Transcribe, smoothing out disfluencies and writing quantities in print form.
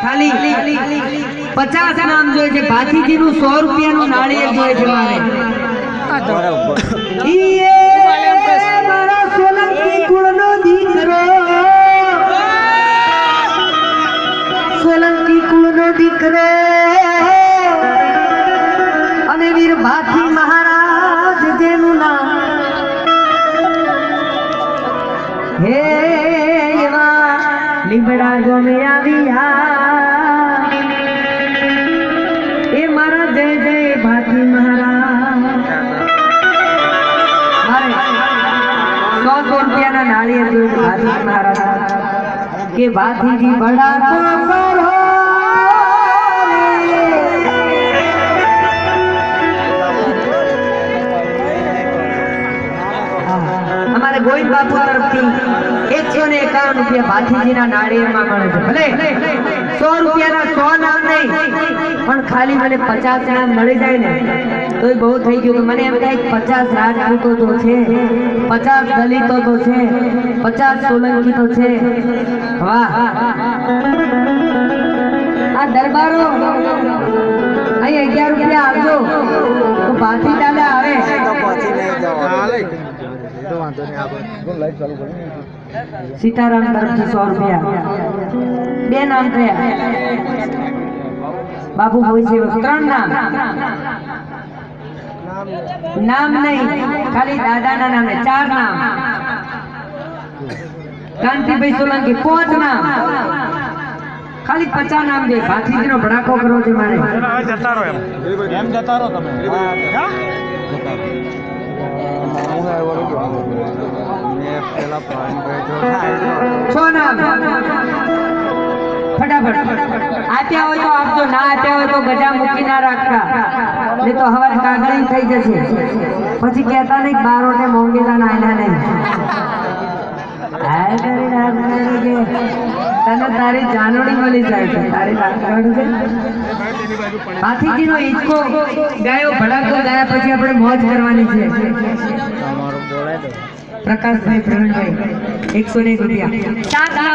ખાલી 50 નામ જોઈએ છે ભાથીજી નું 100 રૂપિયાનું નાળિયેર જોઈએ છે મારે મારા સોલંકી કુળનો દીકરો સોલંકી કુળનો દીકરો અને વીર ભાથી મહારાજ જેનું નામ હે એવા લીમડા ગમે આવ્યા એ મારા જય જય ભાથી મહારાજ મારે 100 રૂપિયાના નાળિયેર જોયું ભાથી મહારાજ કે ભાથીજી બડા કરો हमारे गोविंद बापू तरफथी 151 रुपया भाथीजीना नाळिયેરમાં મળે છે ભલે 100 રૂપિયાના 100 નામ નહીં પણ ખાલી મને 50 નામ મળી જાય ને તોય બહુ થઈ ગયું કે મને એમ થાય 50 રાજપૂતો તો છે 50 દલિતો તો છે 50 સોલંકી તો છે વાહ આ દરબારો અહીં 11 રૂપિયા આપજો તો ભાથી દાદા આવે તો પછી નહીં જવા सीताराम तरफ से 100 रुपया बे नाम थया बाबू बोई से 3 नाम नहीं खाली दादा ना नाम 4 नाम कांति भाई सोलंकी 5 नाम खाली 50 नाम दे भाथीजी नो भड़ाको करो छे मारे जता रो एम जता रो तमे फटाफट आप्या हो तो आपजो ना आप्या हो तो गजा मूकी ना राखता नहीं तो हवा कागड़ी थई जशे પછી કહેતા નહીં બારોટે મોંગેલા નાયલા નહીં આય કરી રાત કે તને તારી જાનોડી મળી જાય છે તારી વાત કાઢું છે હાથીજીનો ઈચકો ગાયો ભડાકો ગાયા પછી આપણે મોજ કરવાની છે તમારો બોલાય દો प्रकाश भाई प्रवीण भाई 101 रुपया